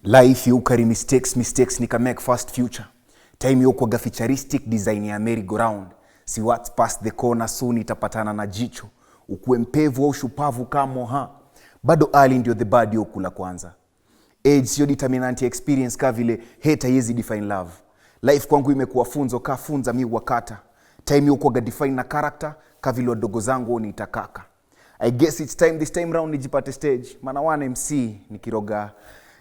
Life you carry mistakes nika make fast future. Time you kwa futuristic design ya merry-go-round. Si what's past the corner soon itapatana na jicho. Ukue mpevu au shupavu kama ha. Bado ali ndio the bad yoku la kwanza. Age sio determinant ya experience ka vile hate haiwezi define love. Life kwangu imekuwa funzo ka funza mi wakata. Time you kwa define na character ka vile wadogo zangu ni itakaka. I guess it's time this time round nijipate stage. Mana one MC nikiroga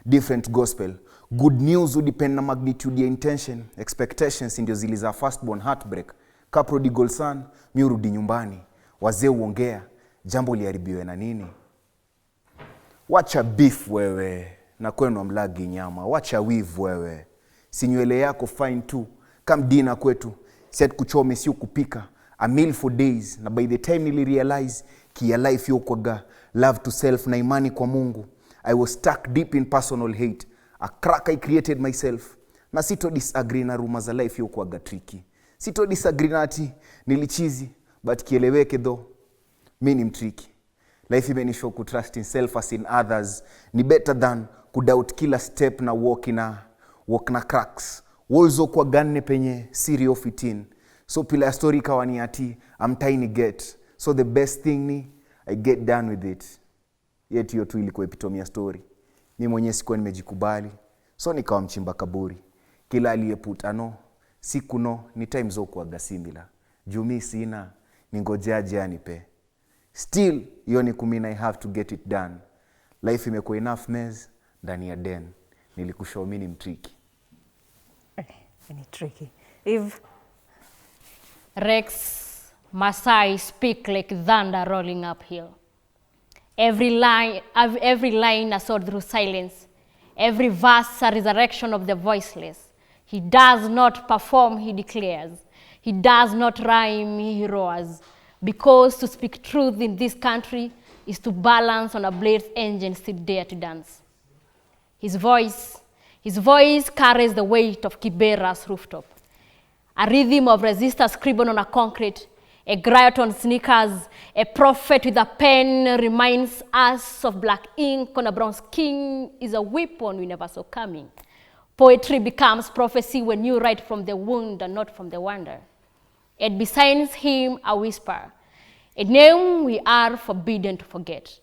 different gospel. Good news would depend na magnitude ya intention. Expectations ndio ziliza firstborn heartbreak. Ka prodigal son, mi urudi nyumbani. Wazee uongea, jambo liharibiwe na nini? Wacha beef wewe, na kwenu amlagi nyama. Wacha weave wewe, si nywele yako fine tu. Come dinner kwetu, set kuchome si kupika. A meal for days, na by the time nili realize kia life yokwaga love to self na imani kwa Mungu. I was stuck deep in personal hate. A crack I created myself. Na sito disagree na rumors za life yokwaga tricky. Sito disagree na ati nilichizi, but kieleweke though, mi ni mtriki. Life imenishow kutrust in self as in others. Ni better than kudoubt kila step na walk na cracks. Walls kwa ganne penye serial fitin. So pila story kawa ni ati, I'm tiny get. So the best thing ni, I get done with it. Yet hiyo tu ilikuwa epitome ya story. Mimi mwenyewe sikuwa nimejikubali. So nikawa mchimba kaburi. Kila aliyeput ano, siku no, ni time zokwaga similar. Jumi sina, ningojaje anipe. Still, hiyo ni kumina I have to get it done. Life imekuwa enough mess, ndani ya den. Nilikushow mimi ni mtriki. Ni tricky. Eve? Rex Masai speak like thunder rolling uphill. Every line a sword through silence. Every verse a resurrection of the voiceless. He does not perform, he declares. He does not rhyme, he roars. Because to speak truth in this country is to balance on a blade's engine still dare to dance. His voice carries the weight of Kibera's rooftop. A rhythm of resistance scribbled on a concrete, a griot on sneakers, a prophet with a pen reminds us of black ink on a brown skin is a weapon we never saw coming. Poetry becomes prophecy when you write from the wound and not from the wonder. And besides him, a whisper, a name we are forbidden to forget.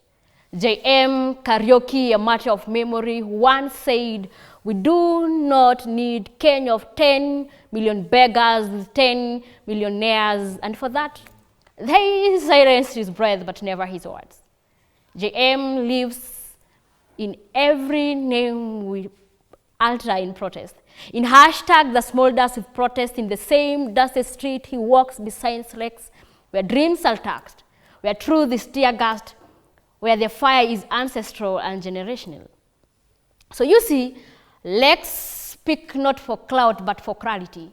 J.M. Karaoke, a matter of memory, once said, we do not need Kenya of 10 million beggars with 10 millionaires, and for that, they silenced his breath but never his words. J.M. lives in every name we alter in protest. In hashtag the small dust with protest, in the same dusty street he walks beside Rex, where dreams are taxed, where truth is tear-gassed, where the fire is ancestral and generational. So you see, Lex speaks not for clout but for clarity.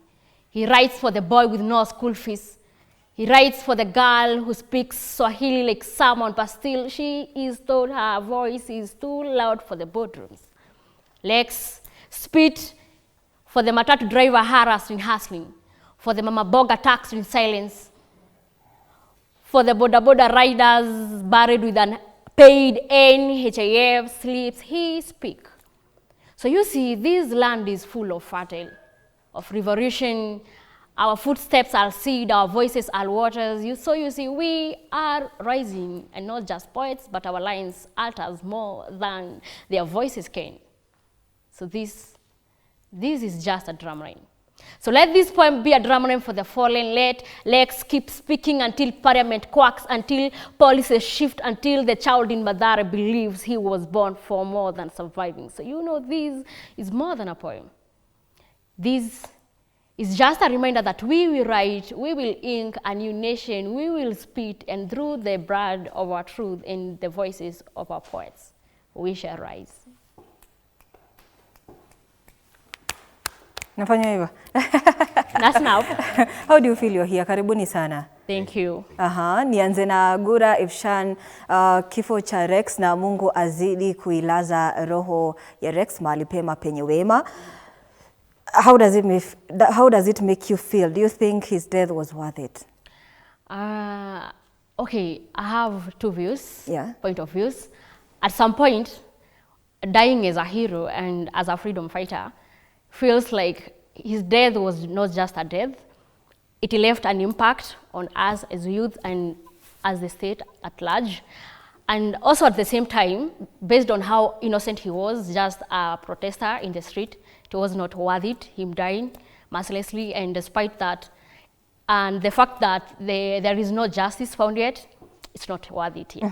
He writes for the boy with no school fees. He writes for the girl who speaks Swahili like someone, but still she is told her voice is too loud for the boardrooms. Lex spit for the matatu driver harassed in hustling, for the mama boga taxed in silence, for the boda riders buried with unpaid NHIF slips, he speaks. So you see, this land is full of fertile, of revolution. Our footsteps are seed, our voices are waters. So you see, we are rising, and not just poets, but our lines alters more than their voices can. So this is just a drum line. So let this poem be a drum line for the fallen. Let Lex keep speaking until parliament quacks, until policies shift, until the child in Madara believes he was born for more than surviving. So you know, this is more than a poem. This is just a reminder that we will write, we will ink a new nation, we will spit, and through the blood of our truth and the voices of our poets, we shall rise. Nafanya hivyo. That's now. How do you feel you're here? Karibuni sana. Thank you. Nianze na Gura, EveShan, kifo cha Rex na Mungu azidi kuilaza roho ya Rex mahali pema penye wema. How does it make you feel? Do you think his death was worth it? Okay, I have two views, Yeah. point of views. At some point, dying as a hero and as a freedom fighter feels like his death was not just a death. It left an impact on us as youth and as the state at large. And also at the same time, based on how innocent he was, just a protester in the street, it was not worth it, him dying mercilessly. And despite that, and the fact that there is no justice found yet, it's not worth it yet.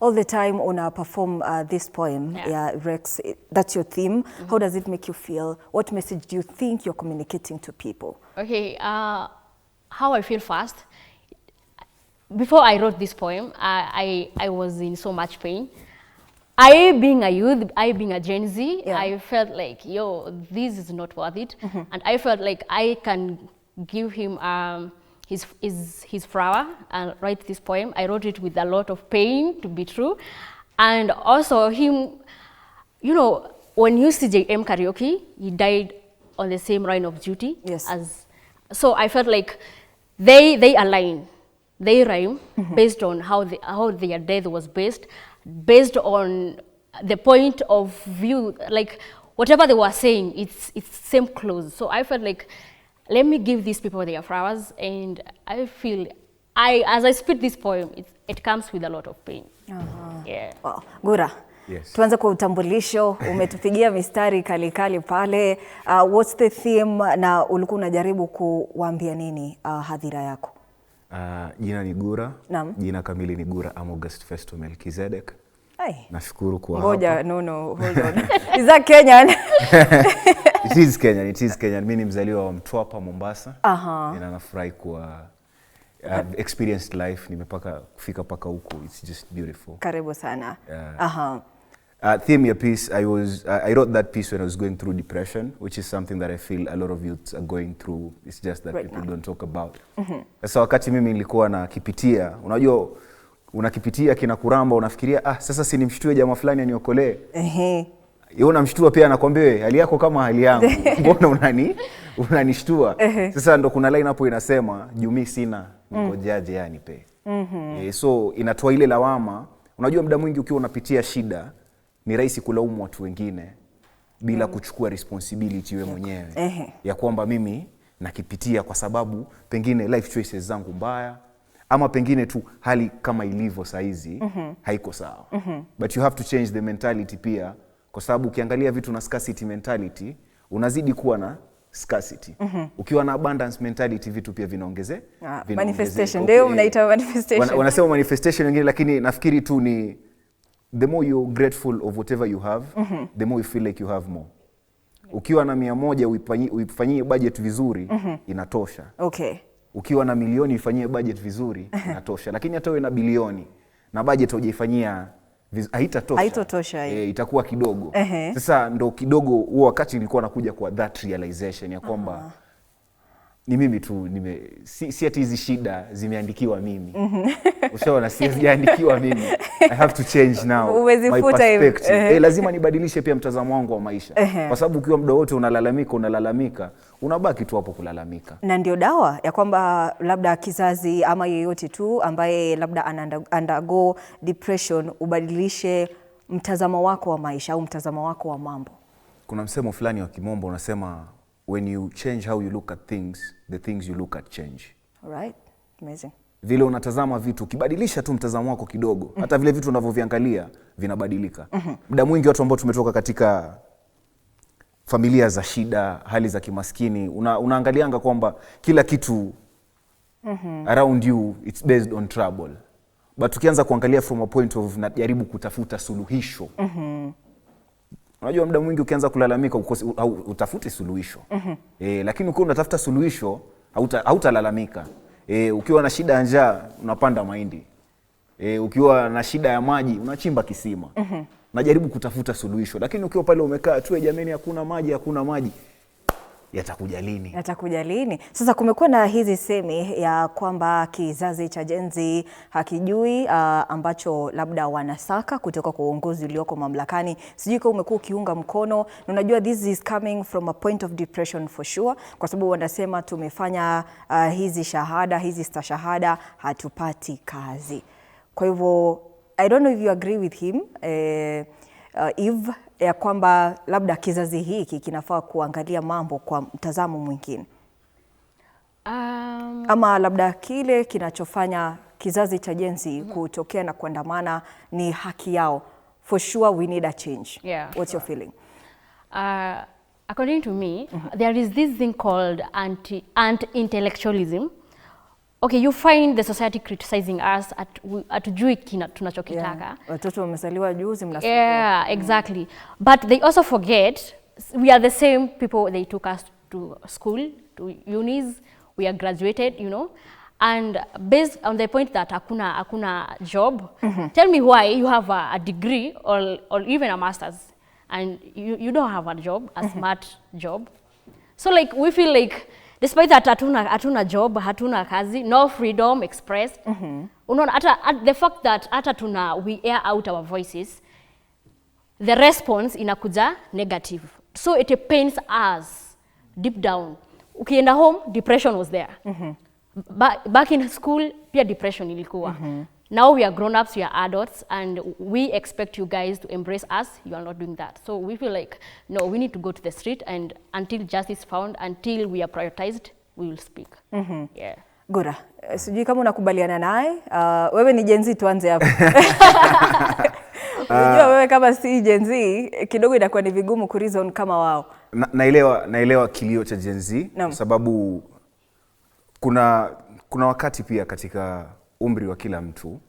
All the time perform this poem, Rex, that's your theme. How does it make you feel? What message do you think you're communicating to people? Okay, how I feel first. Before I wrote this poem, I was in so much pain. I being a youth, I being a Gen Z, I felt like, yo, this is not worth it. And I felt like I can give him his flower and write this poem. I wrote it with a lot of pain, to be true. And also him, you know, when you see JM Karaoke, he died on the same line of duty. So I felt like they align. They rhyme based on how their death was based on the point of view, like whatever they were saying, it's same close. So I felt like, let me give these people their flowers, and I feel, as I spit this poem, it comes with a lot of pain. Yeah. Wow. Gura, yes. Tuanze kwa utambulisho, umetupigia mistari kali pale. What's the theme na ulikuwa unajaribu kuwaambia nini hadhira yako? Jina ni Gura. Naam. Jina kamili ni Gura August Festo Melkizedek. Nashukuru kwa hapa. No, hold on. Is that Kenyan? It is Kenyan. Mimi ni mzaliwa wa Mtwapa, Mombasa. Ninafurahi kuwa experienced life, nimepaka kufika paka huko. It's just beautiful. Karibu sana. Theme ya piece, I wrote that piece when I was going through depression, which is something that I feel a lot of youths are going through. It's just that people don't talk about. Sasa wakati mimi nilikuwa nakipitia, unajua unakipitia kinakuramba, unafikiria sasa si nimshtue jamaa fulani aniokolee. Yeye unamshtua pia, anakuambia hali yako kama hali yangu. Mbona unanishtua? Sasa ndo kuna line hapo inasema, jumi sina nikojaje yani pe. So inatoa ile lawama. Unajua muda mwingi ukiwa unapitia shida, ni rahisi kulaumu watu wengine bila kuchukua responsibility wewe mwenyewe. Ya kwamba mimi nakipitia kwa sababu pengine life choices zangu mbaya, ama pengine tu hali kama ilivyo saizi haiko sawa. But you have to change the mentality pia, kwa sababu ukiangalia vitu na scarcity mentality, unazidi kuwa na scarcity. Ukiwa na abundance mentality, vitu pia vinaongeze. Manifestation, ndio mnaita manifestation. Wanasema manifestation wengine, lakini nafikiri tu ni the more you're grateful of whatever you have, the more you feel like you have more. Ukiwa na 100 uifanyie budget vizuri, inatosha. Ukiwa na milioni ifanyie budget vizuri, inatosha. Lakini hata wewe na bilioni na budget hujaifanyia haitatosha. Itakuwa kidogo. Sasa ndo kidogo huo wakati nilikuwa nakuja kwa that realization ya kwamba ni mimi tu si ati hizi shida zimeandikiwa mimi. Ushaona, si zimeandikiwa mimi. I have to change now my perspective. Lazima nibadilishe pia mtazamo wangu wa maisha. Kwa sababu ukiwa muda wote unalalamika, unabaki tu hapo kulalamika. Na ndio dawa ya kwamba labda kizazi ama yeyote tu ambaye labda undergo depression, ubadilishe mtazamo wako wa maisha au mtazamo wako wa mambo. Kuna msemo fulani wa Kimombo unasema, when you change how you look at things, the things you look at change. Alright, amazing. Vile unatazama vitu, kibadilisha tu mtazamo wako kidogo, hata vile vitu unavyoviangalia vinabadilika. Muda mwingi watu ambao tumetoka katika familia za shida, hali za kimaskini, unaangalianga kwamba kila kitu around you it's based on trouble. But ukianza kuangalia from a point of najaribu kutafuta suluhisho. Unajua muda mwingi ukianza kulalamika utafute suluhisho. Lakini ukiwa unatafuta suluhisho hautalalamika. Ukiwa na shida ya njaa unapanda mahindi. Ukiwa na shida ya maji unachimba kisima. Najaribu kutafuta suluhisho. Lakini ukiwa pale umekaa tu, jamani hakuna maji, yatakuja lini? Sasa kumekuwa na hizi semi ya kwamba kizazi cha Gen Z hakijui ambacho labda wanasaka kutoka kwa uongozi ulioko mamlakani. Sijui kama umekuwa ukiunga mkono, na unajua this is coming from a point of depression for sure, kwa sababu wanasema tumefanya hizi stashahada hatupati kazi. Kwa hivyo I don't know if you agree with him, Eve, ya kwamba labda kizazi hiki kinafaa kuangalia mambo kwa mtazamo mwingine? Ama labda kile kinachofanya kizazi cha Gen Z kutokea na kuandamana ni haki yao. For sure we need a change. Yeah. What's your feeling? According to me, there is this thing called anti-intellectualism. Okay, you find the society criticizing us atujui tunachokitaka. Watoto wamezaliwa juzi mnasema. Yeah, exactly. But they also forget we are the same people they took us to school, to unis, we are graduated, you know. And based on the point that hakuna job, tell me why you have a degree or even a master's and you don't have a job, a smart job. So like we feel like despite that hatuna job, hatuna kazi, no freedom expressed. Unaona the fact that we air out our voices, the response inakuja negative. So it pains us deep down. Ukienda home, depression was there. Back in school, pia depression ilikuwa. Now we are grown-ups, we are adults, and we expect you guys to embrace us. You are not doing that. So we feel like, no, we need to go to the street, and until justice is found, until we are prioritized, we will speak. Yeah. Gura, sijui kama unakubaliana naye. Wewe ni Gen Z, tuanze hapo. Unajua wewe kama si Gen Z, kidogo inakuwa ni vigumu kureason kama wao. Naelewa kilio cha Gen Z, sababu kuna wakati pia katika umri wa kila mtu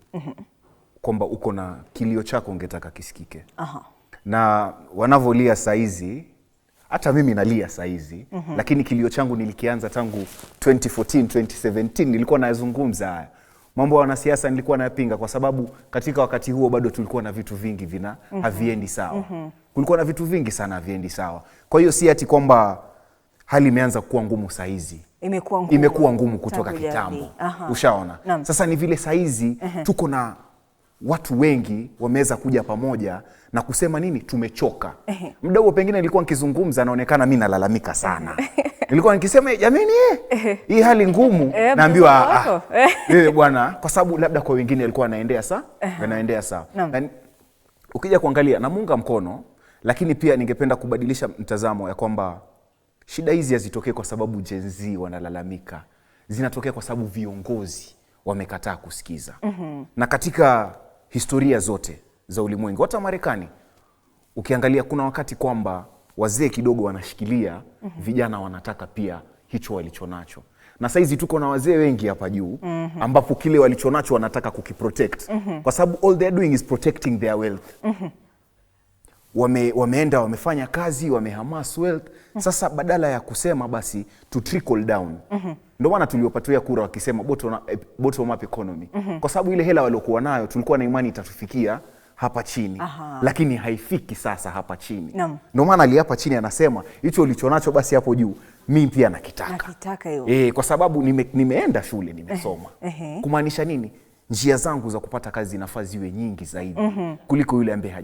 kwamba uko na kilio chako ungetaka kisikike. Na wanavolia saizi, hata mimi nalia saizi, lakini kilio changu nilikianza tangu 2014, 2017 nilikuwa nazungumza haya. Mambo ya wanasiasa nilikuwa nayapinga kwa sababu katika wakati huo bado tulikuwa na vitu vingi haviendi sawa. Kulikuwa na vitu vingi sana haviendi sawa. Kwa hiyo si ati kwamba hali imeanza kuwa ngumu saizi. Imekuwa ngumu kutoka kitambo. Ushaona? Sasa ni vile saizi tuko na watu wengi wameweza kuja pamoja na kusema nini, tumechoka. Mdogo pengine nilikuwa nikizungumza naonekana mimi nalalamika sana. Nilikuwa nikisema jamani hii hali ngumu, naambiwa bwana, kwa sababu labda kwa wengine alikuwa anaendea sawa. Na ukija kuangalia namuunga mkono, lakini pia ningependa kubadilisha mtazamo ya kwamba shida hizi hazitokee kwa sababu Gen Z wanalalamika. Zinatokea kwa sababu viongozi wamekataa kusikiza. Na katika historia zote za ulimwengu, hata Marekani, ukiangalia kuna wakati kwamba wazee kidogo wanashikilia, vijana wanataka pia hicho walichonacho. Na saizi tuko na wazee wengi hapa juu, ambapo kile walichonacho wanataka kukiprotect. Kwa sababu all they're doing is protecting their wealth. Wameenda wamefanya kazi, wamehamas wealth. Sasa badala ya kusema basi to trickle down. Ndio maana tuliopatiwa kura wakisema bottom up economy. Kwa sababu ile hela waliokuwa nayo tulikuwa na imani itatufikia hapa chini. Lakini haifiki sasa hapa chini. Ndio maana ali hapa chini anasema hicho ulichonacho basi hapo juu mimi pia nakitaka hiyo. Kwa sababu nimeenda shule, nimesoma. Kumaanisha nini? Njia zangu za kupata kazi zinafaa ziwe nyingi zaidi kuliko yule ambaye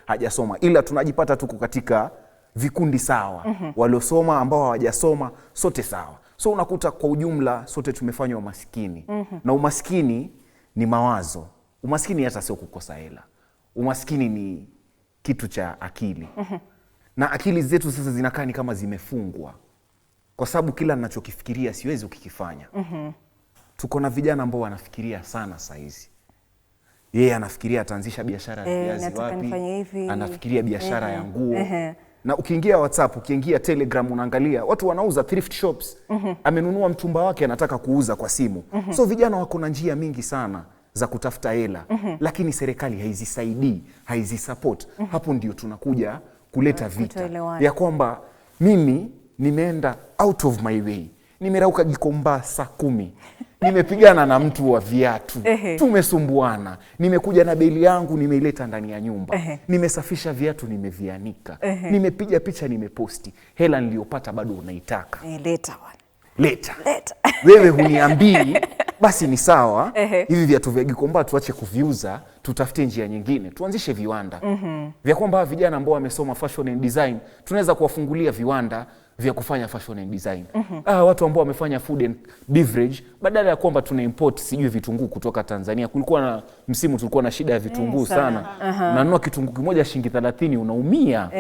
hajasoma. Ila tunajipata tuko katika vikundi sawa. Waliosoma ambao hawajasoma sote sawa. So unakuta kwa ujumla sote tumefanywa maskini. Na umaskini ni mawazo. Umaskini hata sio kukosa hela. Umaskini ni kitu cha akili. Na akili zetu sasa zinakaa ni kama zimefungwa. Kwa sababu kila ninachokifikiria siwezi ukikifanya. Tuko na vijana ambao wanafikiria sana saizi. Yeye anafikiria ataanzisha biashara ya viazi wapi, anafikiria biashara ya nguo. Na ukiingia WhatsApp, ukiingia Telegram unaangalia watu wanauza thrift shops. Amenunua mtumba wake anataka kuuza kwa simu. So vijana wako na njia mingi sana za kutafuta hela, lakini serikali haizisaidii, haizisupport. Hapo ndio tunakuja kuleta vita ya kwamba mimi nimeenda out of my way. Nimerauka Gikomba saa 10. Nimepigana na mtu wa viatu. Tumesumbuana. Nimekuja na beli yangu nimeileta ndani ya nyumba. Nimesafisha viatu nimevianika. Nimepiga picha nimeposti. Hela niliyopata bado unaitaka. Leta. Wewe huniambii basi ni sawa. Hivi viatu vya Gikomba tuache kuviuza, tutafute njia nyingine. Tuanzishe viwanda. Vya kwamba vijana ambao wamesoma fashion and design tunaweza kuwafungulia viwanda vya kufanya fashion and design. Watu ambao wamefanya food and beverage, badala ya kwamba tuna import sijui vitunguu kutoka Tanzania. Kulikuwa na msimu tulikuwa na shida ya vitunguu sana. Unanunua kitunguu kimoja shilingi 30 unaumia.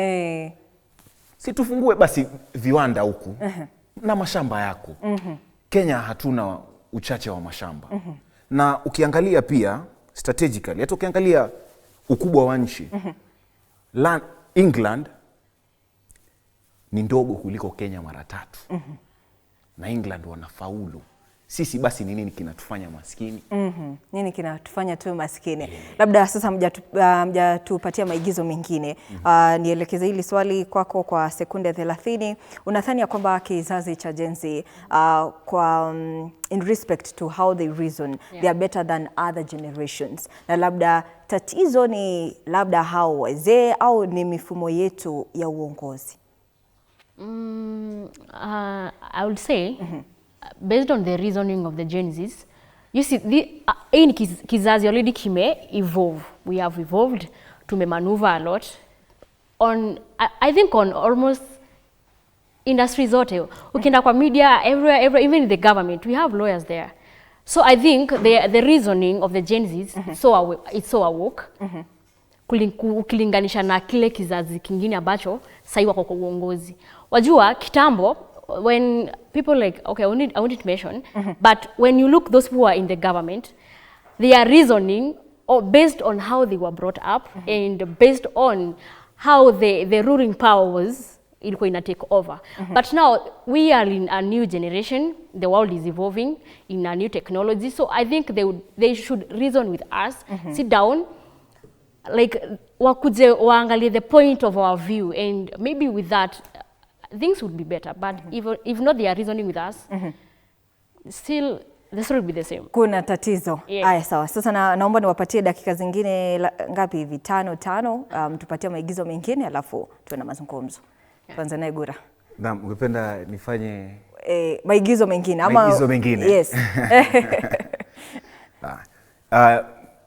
Si tufungue basi viwanda huku na mashamba yako. Kenya hatuna uchache wa mashamba. Na ukiangalia pia strategically, hata ukiangalia ukubwa wa nchi, England ni ndogo kuliko Kenya mara 3. Na England wanafaulu. Sisi basi ni nini kinatufanya maskini? Nini kinatufanya tu maskini? Labda sasa mjatupatia maigizo mengine. Nielekeze hili swali kwako kwa sekunde 30. Unadhani ya kwamba kizazi cha Gen Z in respect to how they reason, they are better than other generations? Na labda tatizo ni labda hao wazee au ni mifumo yetu ya uongozi? I would say, based on the reasoning of the Gen Zs, you see, in kizazi already kime evolve. We have evolved, tume maneuver a lot. I think on almost industries zote. Ukienda kwa media, everywhere, even in the government, we have lawyers there. So I think the reasoning of the Gen Zs, it's so awoke. Ukilinganisha na kile kizazi kingine ambacho sasa wako kwa uongozi. Wajua kitambo, when people like, okay, I want to mention, but when you look those who are in the government, they are reasoning based on how they were brought up and based on how the ruling power was ilikuwa ina take over. But now we are in a new generation, the world is evolving in a new technology, so I think they should reason with us, sit down, like wakuje waangalie the point of our view, and maybe with that things would be better. But if not, they are reasoning with us, still the story will be the same. Kuna tatizo. Aya, sawa. Sasa naomba niwapatie dakika zingine ngapi hivi? 5. Tupatie maigizo mengine alafu tuwe na mazungumzo. Kwanza naye Gura. Naam, ungependa nifanye maigizo mengine ama maigizo mengine? Yes.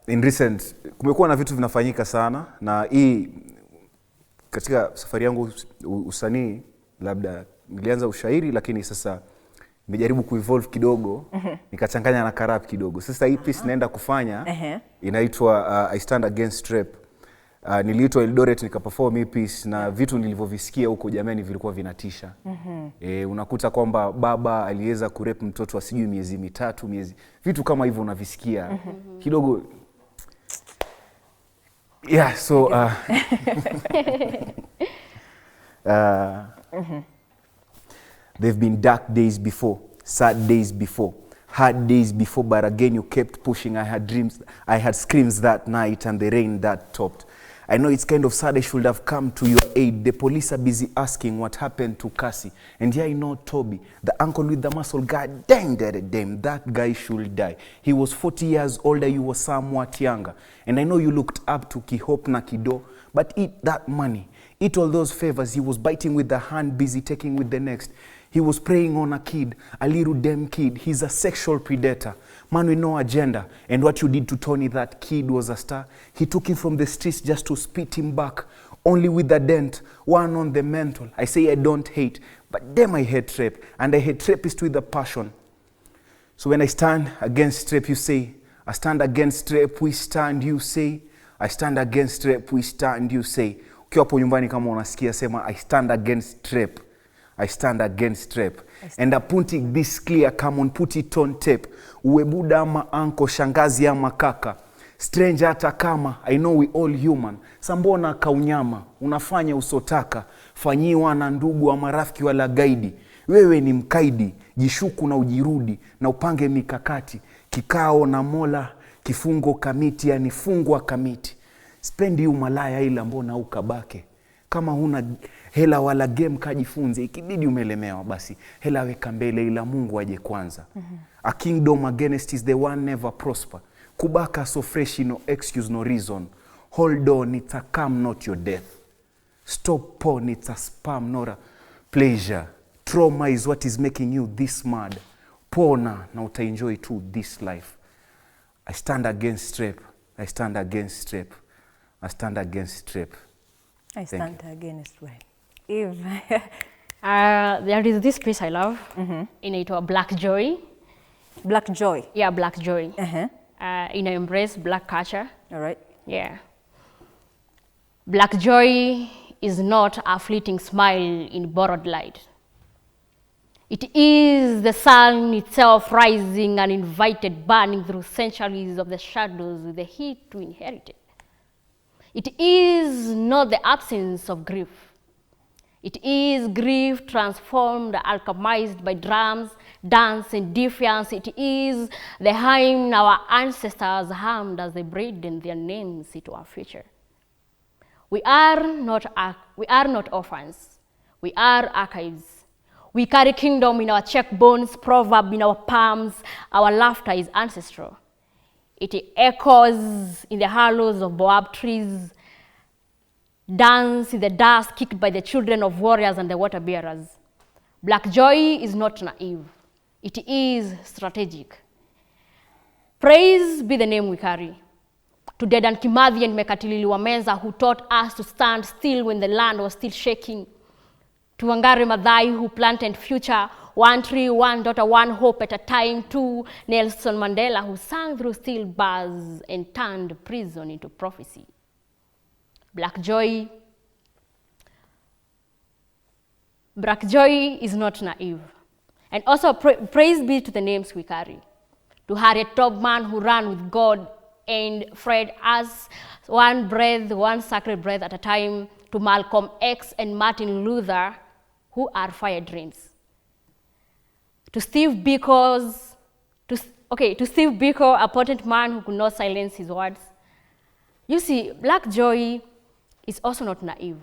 In recent kumekuwa na vitu vinafanyika sana, na hii katika safari yangu usanii, labda nilianza ushairi lakini sasa nimejaribu kuevolve kidogo, nikachanganya na karap kidogo. Sasa hii piece naenda kufanya inaitwa I Stand Against Rape. Niliitwa Eldoret nikaperform hii piece, na vitu nilivyovisikia huko jamani vilikuwa vinatisha. Unakuta kwamba baba aliweza kurep mtoto wa sijui miezi 3, vitu kama hivyo unavisikia kidogo. Yeah, so they've been dark days before, sad days before, hard days before, but again you kept pushing. I had dreams, I had screams that night and the rain that topped. I know it's kind of sad, I should have come to your aid. The police are busy asking what happened to Cassie. And yeah, I know Toby, the uncle with the muscle, god dang damn, that guy should die. He was 40 years older, you were somewhat younger. And I know you looked up to Kihope na Kido, but eat that money, eat all those favors. He was biting with the hand, busy taking with the next. He was preying on a kid, a little damn kid. He's a sexual predator, man with no agenda. And what you did to Tony, that kid was a star. He took him from the streets just to spit him back, only with a dent, one on the mental. I say I don't hate, but damn I hate rape, and I hate rapists with a passion. So when I stand against rape, you say, I stand against rape, we stand, you say. I stand against rape, we stand, you say. Ukiwa hapo nyumbani kama unasikia, sema I stand against rape. I stand against rape. And I put it this clear, come on, put it on tape. Uwe buda ama anko, shangazi ama kaka, stranger hata kama, I know we all human. Sambona kaunyama, unafanya usotaka, fanyiwa na ndugu ama rafiki wala gaidi. Wewe ni mkaidi, jishuku na ujirudi, na upange mikakati. Kikao na Mola, kifungo kamiti, yani fungwa kamiti. Spendi umalaya ila mbona ukabake. Kama huna hela wala game kajifunze, ikibidi umelemewa basi hela weka mbele ila Mungu aje kwanza. A kingdom against is the one never prosper. Kubaka so fresh, no excuse, no reason. Hold on, it's a calm, not your death. Stop porn, it's a spam, not a pleasure. Trauma is what is making you this mad. PONA, na utaenjoy too this life. I stand against rape. I stand against rape. I stand against rape. I stand against rape. Eve, There is this piece I love. Inaitwa Black Joy. Black Joy. Yeah, Black Joy. Embrace black culture. All right. Yeah. Black joy is not a fleeting smile in borrowed light. It is the sun itself rising uninvited, burning through centuries of the shadows with the heat we inherited. It is not the absence of grief. It is grief transformed, alchemized by drums, dance, and defiance. It is the hymn our ancestors hummed as they breathed their names into our future. We are not orphans. We are archives. We carry kingdom in our cheekbones, proverb in our palms. Our laughter is ancestral. It echoes in the hollows of baobab trees, dance in the dust kicked by the children of warriors and the water bearers. Black joy is not naive. It is strategic. Praise be the name we carry. To Dedan Kimathi and Mekatilili Wamenza, who taught us to stand still when the land was still shaking. To Wangari Maathai, who planted future, one tree, one daughter, one hope at a time. To Nelson Mandela, who sang through steel bars and turned prison into prophecy. Black joy is not naive. And also praise be to the names we carry. To Harriet Tubman, who ran with God and Fred as one breath, one sacred breath at a time. To Malcolm X and Martin Luther, who are fire dreams. To Steve Biko, a potent man who could not silence his words. You see, black joy is also not naive.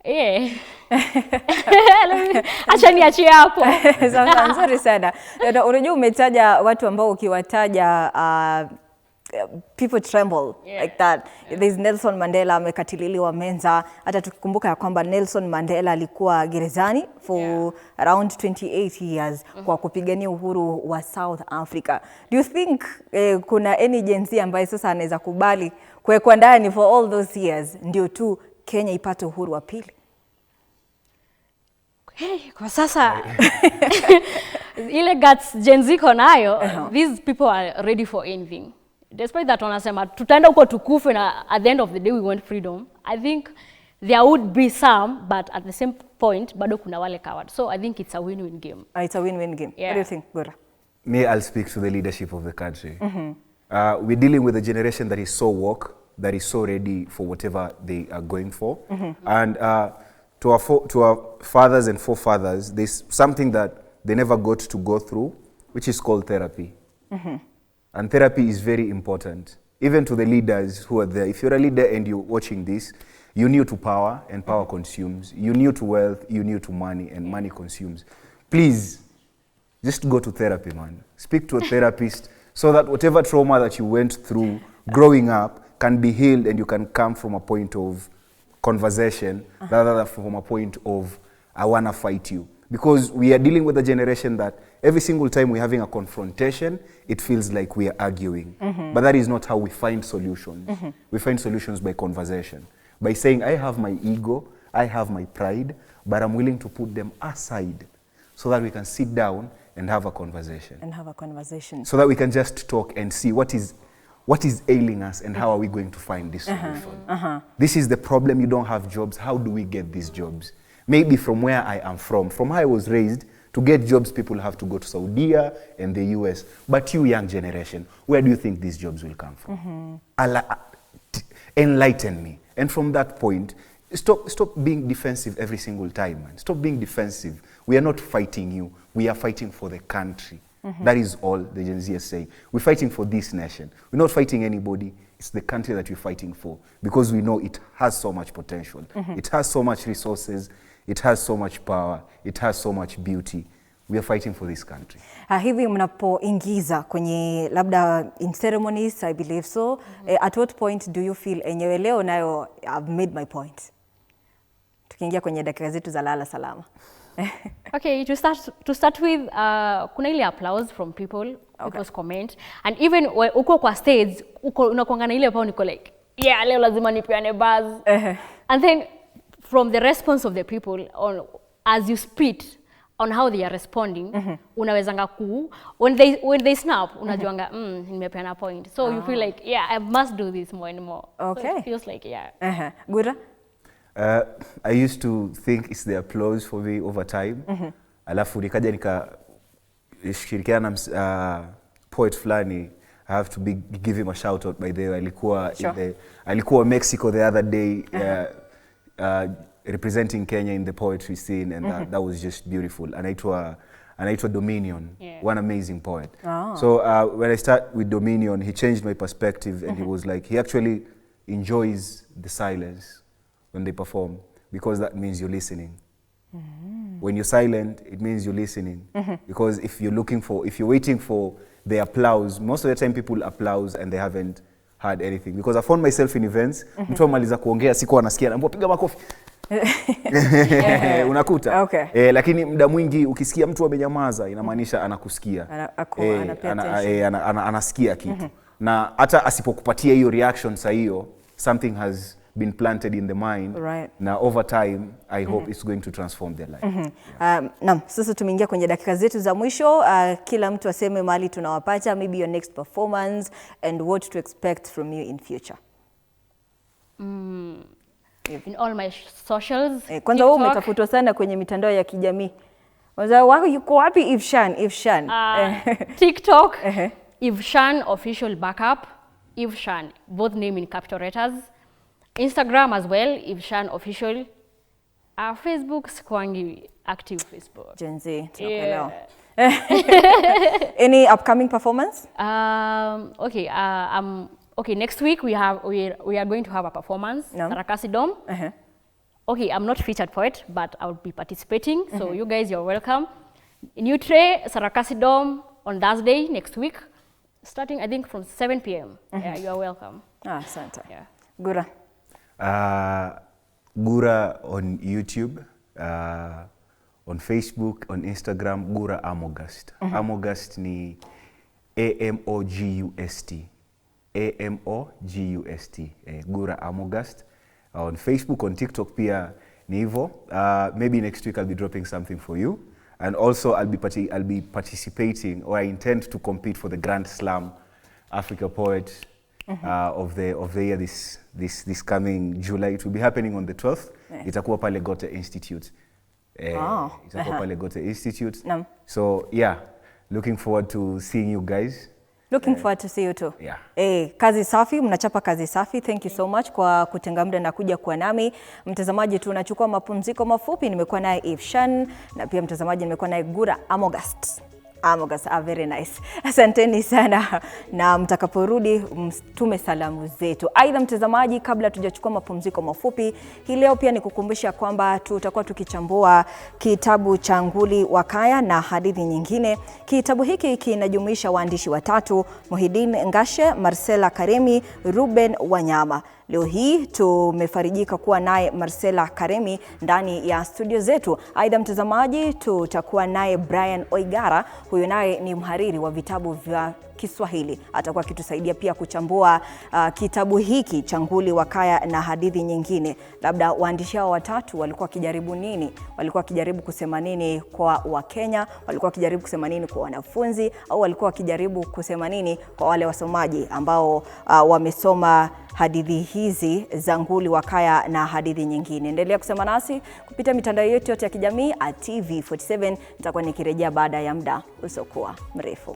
Yeah. Acha niachie hapo. Nzuri sana. Unajua umetaja watu ambao ukiwataja people tremble like that. There's Nelson Mandela, Mekatilili Wamenza. Hata tukikumbuka ya kwamba Nelson Mandela alikuwa gerezani for around 28 years kwa kupigania uhuru wa South Africa. Do you think kuna any Gen Z ambaye sasa anaweza kubali kuwekwa ndani for all those years ndio tu Kenya ipate uhuru wa pili? Kwa sasa ile guts Gen Z konayo, these people are ready for anything. Despite that wanasema tutaenda huko tukufe na at the end of the day we want freedom. I think there would be some, but at the same point bado kuna wale cowards. So I think it's a win-win game. It's a win-win game. Yeah. What do you think, Gura? Me, I'll speak to the leadership of the country. We're dealing with a generation that is so woke, that is so ready for whatever they are going for. And to our fathers and forefathers, there's something that they never got to go through, which is called therapy. And therapy is very important. Even to the leaders who are there. If you're a leader and you're watching this, you're new to power and power consumes. You're new to wealth, you're new to money and money consumes. Please, just go to therapy, man. Speak to a therapist so that whatever trauma that you went through growing up can be healed and you can come from a point of conversation rather than from a point of, I want to fight you. Because we are dealing with a generation that every single time we're having a confrontation, it feels like we are arguing. But that is not how we find solutions. We find solutions by conversation. By saying, I have my ego, I have my pride, but I'm willing to put them aside so that we can sit down and have a conversation. So that we can just talk and see what is ailing us and how are we going to find this solution. This is the problem, you don't have jobs. How do we get these jobs? Maybe from where I am from how I was raised, to get jobs, people have to go to Saudi and the US. But you young generation, where do you think these jobs will come from? Enlighten me. And from that point, stop being defensive every single time, man. Stop being defensive. We are not fighting you. We are fighting for the country. That is all the Gen Z is saying. We're fighting for this nation. We're not fighting anybody. It's the country that we're fighting for because we know it has so much potential. It has so much resources. It has so much power. It has so much beauty. We are fighting for this country. Hivi mnapoingiza kwenye labda in ceremonies, I believe so. At what point do you feel enyewe leo nayo I've made my point? Tukiingia kwenye dakika zetu za lala salama. Okay, to start with, kuna ile applause from people, people's comment, and even uko kwa stage, uko unakuanga na ile pao niko like, yeah, leo lazima nipeane buzz. And then from the response of the people on as you spit on how they are responding, unawezanga when they snap, unajuanga, nimepeana point. So you feel like, yeah, I must do this more and more. Okay. So it feels like, yeah. Gura? I used to think it's the applause for me over time. Alafu nikaja nikashirikiana na poet fulani. I have to give him a shout out by the way. Alikuwa Mexico the other day representing Kenya in the poetry scene, and that was just beautiful. Anaitwa Dominion, one amazing poet. So when I start with Dominion, he changed my perspective, and he was like, he actually enjoys the silence when they perform, because that means you're listening. When you're silent, it means you're listening. Because if you're waiting for the applause, most of the time people applause and they haven't heard anything. Because I found myself in events, mtu amaliza kuongea sikuwa nasikia, naambia piga makofi. Unakuta. Okay. Lakini muda mwingi ukisikia mtu amenyamaza inamaanisha anakusikia. Anasikia kitu. Na hata asipokupatia hiyo reaction saa hiyo, something has been planted in the mind. Right. Na over time I hope it's going to transform their life. Naam, sasa tumeingia kwenye dakika zetu za mwisho. Kila mtu aseme mahali tunawapata, maybe your next performance and what to expect from you in future. In all my socials. Kwanza wewe umetafutwa sana kwenye mitandao ya kijamii. Wao yuko wapi EveShan? TikTok, EveShan official backup, EveShan, both name in capital letters. Instagram as well, EveShan official. Facebook, sikwangi active Facebook. Gen Z, tunakuelewa. Any upcoming performance? Okay, next week we are going to have a performance, Sarakasi Dome. Okay, I'm not featured poet, but I'll be participating. So you guys, you're welcome. New Tray, Sarakasi Dome on Thursday next week, starting I think from 7 p.m. Yeah, you are welcome. Asante. Yeah. Gura? Gura on YouTube, on Facebook, on Instagram, Gura Amogust. Amogust ni AMOGUST. AMOGUST. Gura Amogust. On Facebook, on TikTok pia ni hivyo. Maybe next week I'll be dropping something for you. And also I'll be participating, or I intend to compete for the Grand Slam Africa Poet of the year this coming July. It will be happening on the 12th. Itakuwa pale Goethe Institute. Itakuwa pale Goethe Institute. So yeah, looking forward to seeing you guys. Looking forward to see you too. Yeah. Kazi safi, mnachapa kazi safi. Thank you so much kwa kutenga muda na kuja kuwa nami. Mtazamaji, tunachukua mapumziko mafupi. Nimekuwa naye EveShan na pia mtazamaji nimekuwa naye Gura Amogust. Very nice. Asanteni sana na mtakaporudi mtume salamu zetu. Aidha mtazamaji, kabla tujachukua mapumziko mafupi, hii leo pia nikukumbusha kwamba tutakuwa tukichambua kitabu cha Nguli wa Kaya na hadithi nyingine. Kitabu hiki kinajumuisha waandishi watatu: Muhidin Ngashe, Marcela Karemi, Ruben Wanyama. Leo hii tumefarijika kuwa naye Marcela Karemi ndani ya studio zetu. Aidha mtazamaji, tutakuwa naye Brian Oigara, huyu naye ni mhariri wa vitabu vya Kiswahili. Atakuwa akitusaidia pia kuchambua kitabu hiki cha Nguli wa Kaya na hadithi nyingine. Labda waandishi hao watatu walikuwa wakijaribu nini? Walikuwa wakijaribu kusema nini kwa Wakenya? Walikuwa wakijaribu kusema nini kwa wanafunzi? Au walikuwa wakijaribu kusema nini kwa wale wasomaji ambao wamesoma hadithi hizi za Nguli wa Kaya na hadithi nyingine? Endelea kusema nasi kupitia mitandao yetu yote ya kijamii @TV47. Nitakuwa nikirejea baada ya muda usiokuwa mrefu.